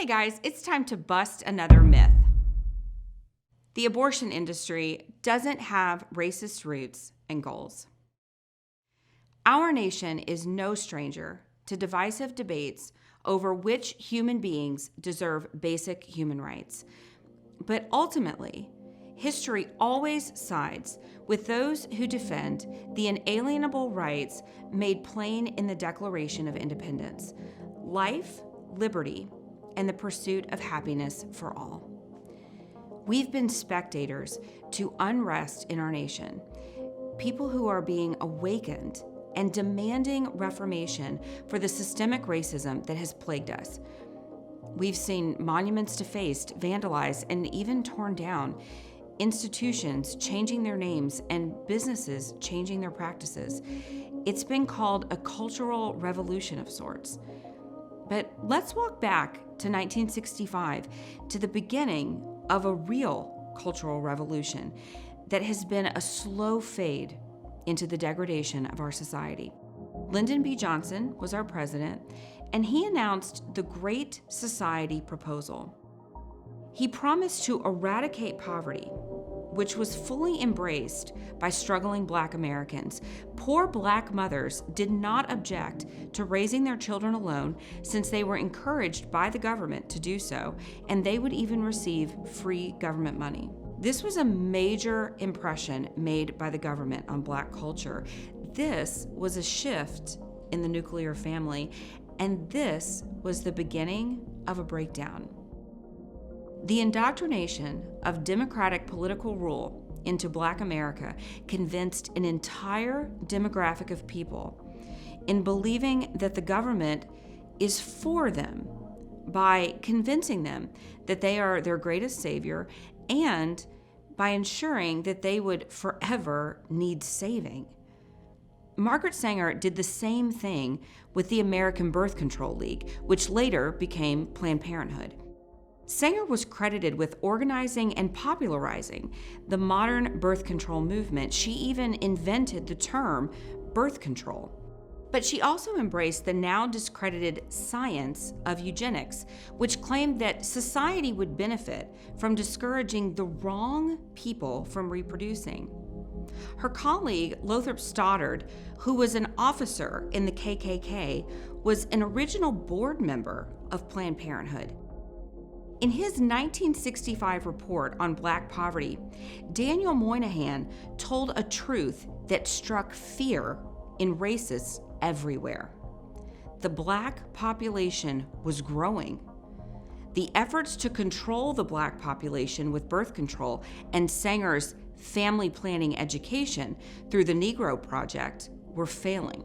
guys, it's time to bust another myth. The abortion industry doesn't have racist roots and goals. Our nation is no stranger to divisive debates over which human beings deserve basic human rights. But ultimately, history always sides with those who defend the inalienable rights made plain in the Declaration of Independence: life, liberty, and the pursuit of happiness for all. We've been spectators to unrest in our nation, people who are being awakened and demanding reformation for the systemic racism that has plagued us. We've seen monuments defaced, vandalized, and even torn down, institutions changing their names, and businesses changing their practices. It's been called a cultural revolution of sorts. But let's walk back to 1965, to the beginning of a real cultural revolution that has been a slow fade into the degradation of our society. Lyndon B. Johnson was our president, and he announced the Great Society proposal. He promised to eradicate poverty, which was fully embraced by struggling Black Americans. Poor Black mothers did not object to raising their children alone, since they were encouraged by the government to do so, and they would even receive free government money. This was a major impression made by the government on Black culture. This was a shift in the nuclear family, and this was the beginning of a breakdown. The indoctrination of democratic political rule into Black America convinced an entire demographic of people in believing that the government is for them by convincing them that they are their greatest savior, and by ensuring that they would forever need saving. Margaret Sanger did the same thing with the American Birth Control League, which later became Planned Parenthood. Sanger was credited with organizing and popularizing the modern birth control movement. She even invented the term birth control. But she also embraced the now discredited science of eugenics, which claimed that society would benefit from discouraging the wrong people from reproducing. Her colleague, Lothrop Stoddard, who was an officer in the KKK, was an original board member of Planned Parenthood. In his 1965 report on Black poverty, Daniel Moynihan told a truth that struck fear in racists everywhere. The Black population was growing. The efforts to control the Black population with birth control and Sanger's family planning education through the Negro Project were failing.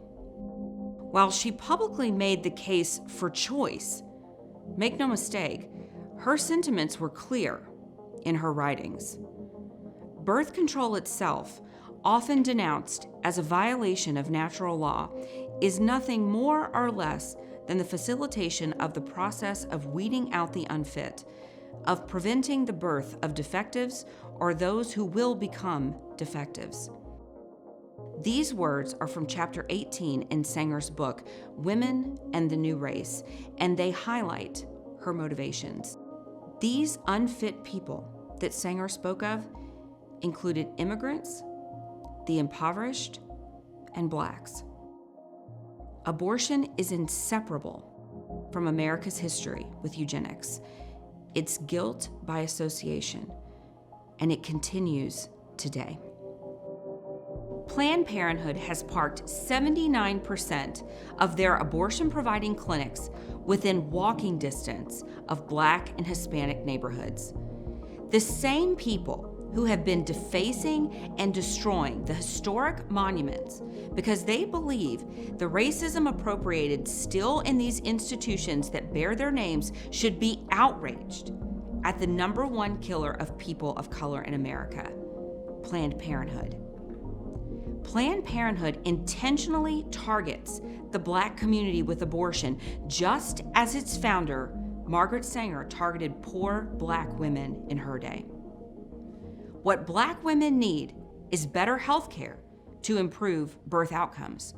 While she publicly made the case for choice, make no mistake, her sentiments were clear in her writings. Birth control itself, often denounced as a violation of natural law, is nothing more or less than the facilitation of the process of weeding out the unfit, of preventing the birth of defectives or those who will become defectives. These words are from chapter 18 in Sanger's book, Women and the New Race, and they highlight her motivations. These unfit people that Sanger spoke of included immigrants, the impoverished, and Blacks. Abortion is inseparable from America's history with eugenics. It's guilt by association, and it continues today. Planned Parenthood has parked 79% of their abortion-providing clinics within walking distance of Black and Hispanic neighborhoods. The same people who have been defacing and destroying the historic monuments because they believe the racism appropriated still in these institutions that bear their names should be outraged at the number one killer of people of color in America, Planned Parenthood. Planned Parenthood intentionally targets the Black community with abortion, just as its founder, Margaret Sanger, targeted poor Black women in her day. What Black women need is better health care to improve birth outcomes.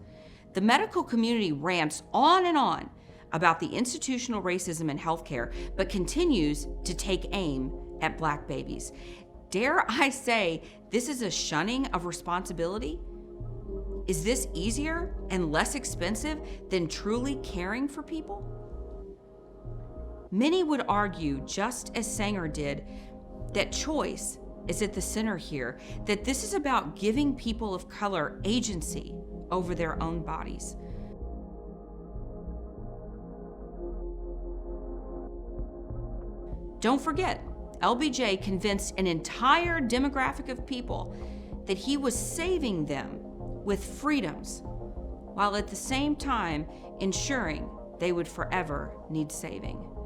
The medical community rants on and on about the institutional racism in healthcare, but continues to take aim at Black babies. Dare I say, this is a shunning of responsibility? Is this easier and less expensive than truly caring for people? Many would argue, just as Sanger did, that choice is at the center here, that this is about giving people of color agency over their own bodies. Don't forget, LBJ convinced an entire demographic of people that he was saving them with freedoms, while at the same time ensuring they would forever need saving.